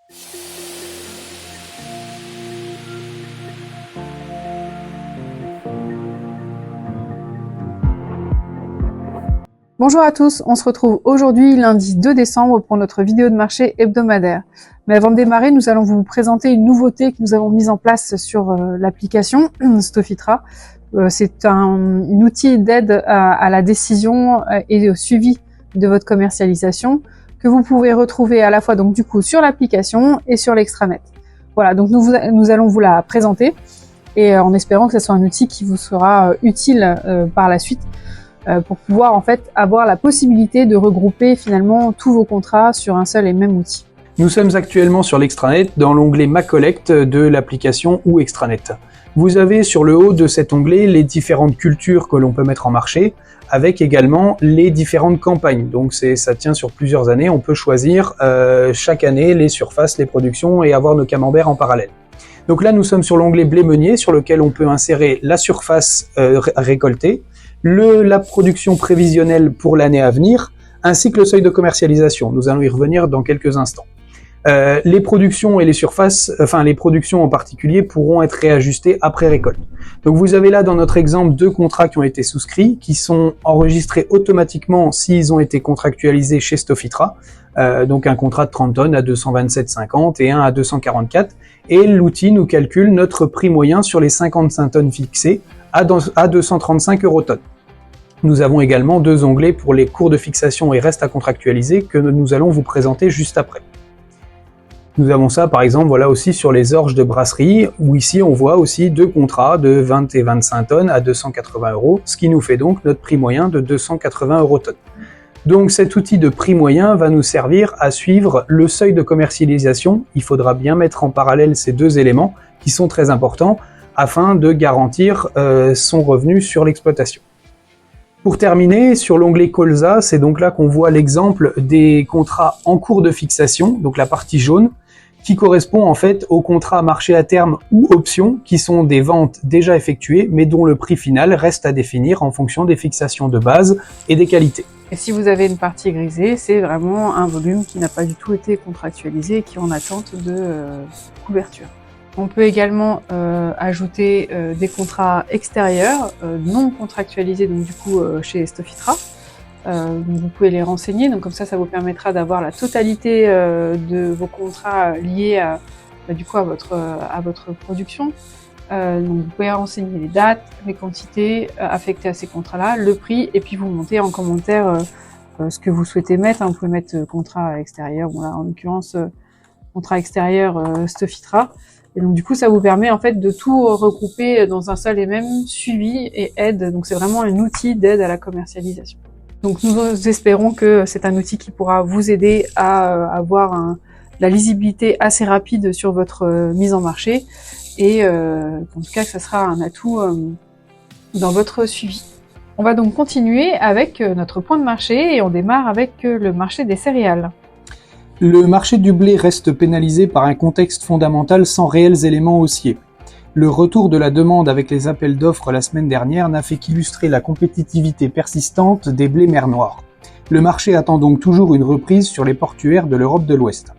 Bonjour à tous, on se retrouve aujourd'hui lundi 2 décembre pour notre vidéo de marché hebdomadaire. Mais avant de démarrer, nous allons vous présenter une nouveauté que nous avons mise en place sur l'application Stofitra. C'est un outil d'aide à la décision et au suivi de votre commercialisation que vous pouvez retrouver à la fois donc du coup sur l'application et sur l'extranet. Voilà, donc nous allons vous la présenter et en espérant que ce soit un outil qui vous sera utile par la suite. Pour pouvoir en fait avoir la possibilité de regrouper finalement tous vos contrats sur un seul et même outil. Nous sommes actuellement sur l'extranet dans l'onglet Ma Collecte de l'application ou extranet. Vous avez sur le haut de cet onglet les différentes cultures que l'on peut mettre en marché, avec également les différentes campagnes. Donc ça tient sur plusieurs années, on peut choisir chaque année les surfaces, les productions et avoir nos camemberts en parallèle. Donc là nous sommes sur l'onglet Blé meunier sur lequel on peut insérer la surface récoltée, la production prévisionnelle pour l'année à venir, ainsi que le seuil de commercialisation. Nous allons y revenir dans quelques instants. Les productions et les surfaces, enfin les productions en particulier, pourront être réajustées après récolte. Donc vous avez là dans notre exemple 2 contrats qui ont été souscrits, qui sont enregistrés automatiquement s'ils ont été contractualisés chez Stofitra. Donc un contrat de 30 tonnes à 227,50 et un à 244. Et l'outil nous calcule notre prix moyen sur les 55 tonnes fixées à 235 € tonnes. Nous avons également 2 onglets pour les cours de fixation et restes à contractualiser que nous allons vous présenter juste après. Nous avons ça par exemple voilà aussi sur les orges de brasserie où ici on voit aussi 2 contrats de 20 et 25 tonnes à 280 €, ce qui nous fait donc notre prix moyen de 280 € tonnes. Donc cet outil de prix moyen va nous servir à suivre le seuil de commercialisation. Il faudra bien mettre en parallèle ces 2 éléments qui sont très importants afin de garantir son revenu sur l'exploitation. Pour terminer, sur l'onglet Colza, c'est donc là qu'on voit l'exemple des contrats en cours de fixation, donc la partie jaune, qui correspond en fait aux contrats marché à terme ou options, qui sont des ventes déjà effectuées, mais dont le prix final reste à définir en fonction des fixations de base et des qualités. Et si vous avez une partie grisée, c'est vraiment un volume qui n'a pas du tout été contractualisé et qui est en attente de couverture. On peut également ajouter des contrats extérieurs non contractualisés donc du coup chez Stofitra. Vous pouvez les renseigner, donc comme ça vous permettra d'avoir la totalité de vos contrats liés à, du coup à votre production. Donc vous pouvez renseigner les dates, les quantités affectées à ces contrats-là, le prix, et puis vous montez en commentaire ce que vous souhaitez mettre. Vous pouvez mettre contrat extérieur, bon là en l'occurrence contrat extérieur Stofitra. Et donc du coup, ça vous permet en fait de tout regrouper dans un seul et même suivi et aide. Donc c'est vraiment un outil d'aide à la commercialisation. Donc nous espérons que c'est un outil qui pourra vous aider à avoir la lisibilité assez rapide sur votre mise en marché et en tout cas que ça sera un atout dans votre suivi. On va donc continuer avec notre point de marché et on démarre avec le marché des céréales. Le marché du blé reste pénalisé par un contexte fondamental sans réels éléments haussiers. Le retour de la demande avec les appels d'offres la semaine dernière n'a fait qu'illustrer la compétitivité persistante des blés mer Noire. Le marché attend donc toujours une reprise sur les portuaires de l'Europe de l'Ouest.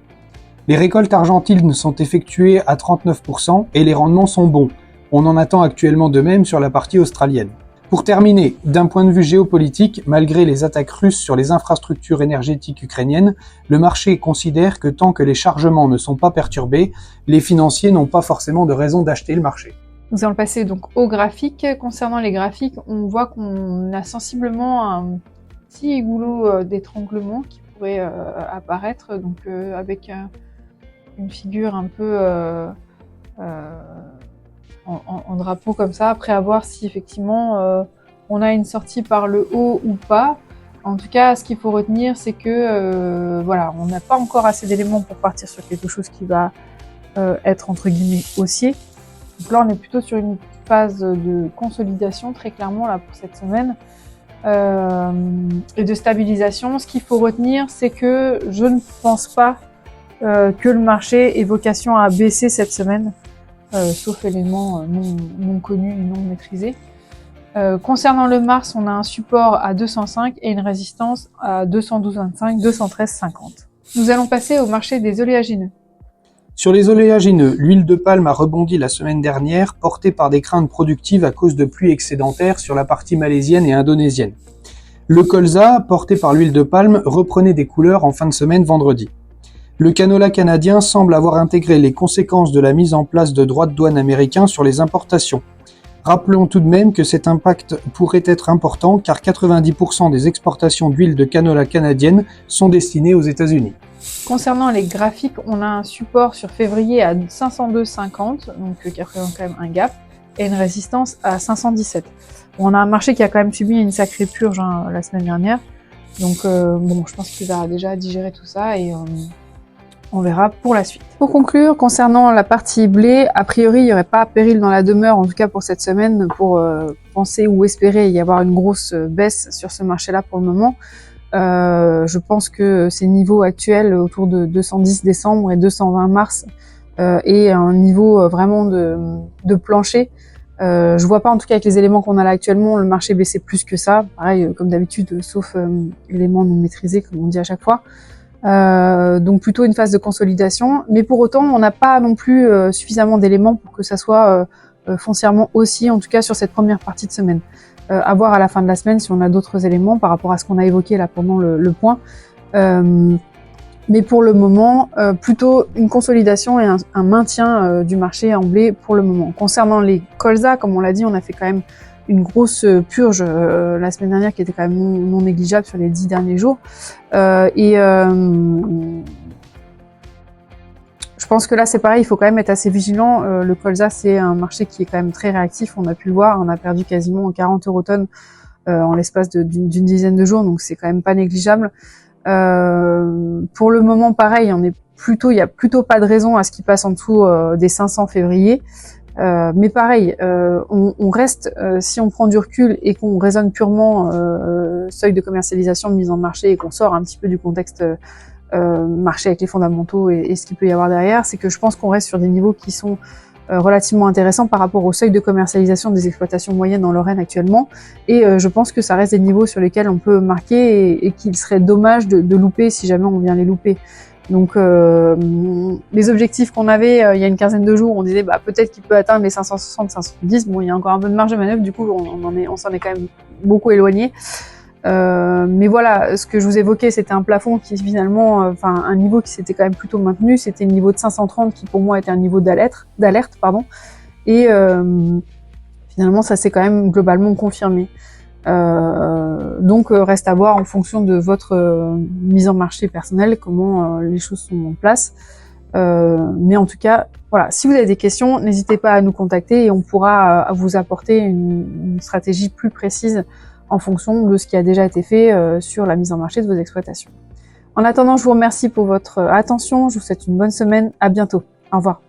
Les récoltes argentines sont effectuées à 39% et les rendements sont bons. On en attend actuellement de même sur la partie australienne. Pour terminer, d'un point de vue géopolitique, malgré les attaques russes sur les infrastructures énergétiques ukrainiennes, le marché considère que tant que les chargements ne sont pas perturbés, les financiers n'ont pas forcément de raison d'acheter le marché. Nous allons passer donc au graphique. Concernant les graphiques, on voit qu'on a sensiblement un petit goulot d'étranglement qui pourrait apparaître, donc avec une figure un peu en drapeau comme ça, après à voir si effectivement on a une sortie par le haut ou pas. En tout cas, ce qu'il faut retenir, c'est que voilà, on n'a pas encore assez d'éléments pour partir sur quelque chose qui va être entre guillemets haussier. Donc là, on est plutôt sur une phase de consolidation, très clairement là pour cette semaine, et de stabilisation. Ce qu'il faut retenir, c'est que je ne pense pas que le marché ait vocation à baisser cette semaine. Sauf éléments non connus et non maîtrisés. Concernant le Mars, on a un support à 205 et une résistance à 212,25, 213,50. Nous allons passer au marché des oléagineux. Sur les oléagineux, l'huile de palme a rebondi la semaine dernière, portée par des craintes productives à cause de pluies excédentaires sur la partie malaisienne et indonésienne. Le colza, porté par l'huile de palme, reprenait des couleurs en fin de semaine vendredi. Le canola canadien semble avoir intégré les conséquences de la mise en place de droits de douane américains sur les importations. Rappelons tout de même que cet impact pourrait être important car 90% des exportations d'huile de canola canadienne sont destinées aux États-Unis. Concernant les graphiques, on a un support sur février à 502,50, donc qui représente quand même un gap, et une résistance à 517. On a un marché qui a quand même subi une sacrée purge la semaine dernière, donc bon, je pense qu'il va déjà digérer tout ça et on verra pour la suite. Pour conclure, concernant la partie blé, a priori, il n'y aurait pas péril dans la demeure, en tout cas pour cette semaine, pour penser ou espérer y avoir une grosse baisse sur ce marché-là pour le moment. Je pense que ces niveaux actuels autour de 210 décembre et 220 mars et un niveau vraiment de plancher. Je vois pas en tout cas avec les éléments qu'on a là actuellement le marché baisser plus que ça. Pareil comme d'habitude, sauf éléments non maîtrisés comme on dit à chaque fois. Donc plutôt une phase de consolidation, mais pour autant on n'a pas non plus suffisamment d'éléments pour que ça soit foncièrement haussier, en tout cas sur cette première partie de semaine. À voir à la fin de la semaine si on a d'autres éléments par rapport à ce qu'on a évoqué là pendant le point. Mais pour le moment, plutôt une consolidation et un maintien du marché en blé pour le moment. Concernant les colza, comme on l'a dit, on a fait quand même une grosse purge la semaine dernière qui était quand même non négligeable sur les 10 derniers jours. Je pense que là c'est pareil, il faut quand même être assez vigilant. Le colza c'est un marché qui est quand même très réactif, on a pu le voir, on a perdu quasiment 40 € en l'espace d'une dizaine de jours, donc c'est quand même pas négligeable. Pour le moment pareil, il y a plutôt pas de raison à ce qu'il passe en dessous des 500 février. Mais pareil, on reste, si on prend du recul et qu'on raisonne purement seuil de commercialisation, de mise en marché et qu'on sort un petit peu du contexte marché avec les fondamentaux et ce qu'il peut y avoir derrière, c'est que je pense qu'on reste sur des niveaux qui sont relativement intéressants par rapport au seuil de commercialisation des exploitations moyennes en Lorraine actuellement. Et je pense que ça reste des niveaux sur lesquels on peut marquer et qu'il serait dommage de louper si jamais on vient les louper. Donc les objectifs qu'on avait il y a une quinzaine de jours, on disait peut-être qu'il peut atteindre les 560, 570. Bon, il y a encore un peu de marge de manœuvre, du coup on s'en est quand même beaucoup éloigné. Mais voilà, ce que je vous évoquais, c'était un plafond qui finalement, un niveau qui s'était quand même plutôt maintenu. C'était le niveau de 530 qui pour moi était un niveau d'alerte, et finalement ça s'est quand même globalement confirmé. Donc reste à voir en fonction de votre mise en marché personnelle comment les choses sont en place. Mais en tout cas, voilà, si vous avez des questions, n'hésitez pas à nous contacter et on pourra vous apporter une stratégie plus précise en fonction de ce qui a déjà été fait sur la mise en marché de vos exploitations. En attendant, je vous remercie pour votre attention, je vous souhaite une bonne semaine, à bientôt, au revoir.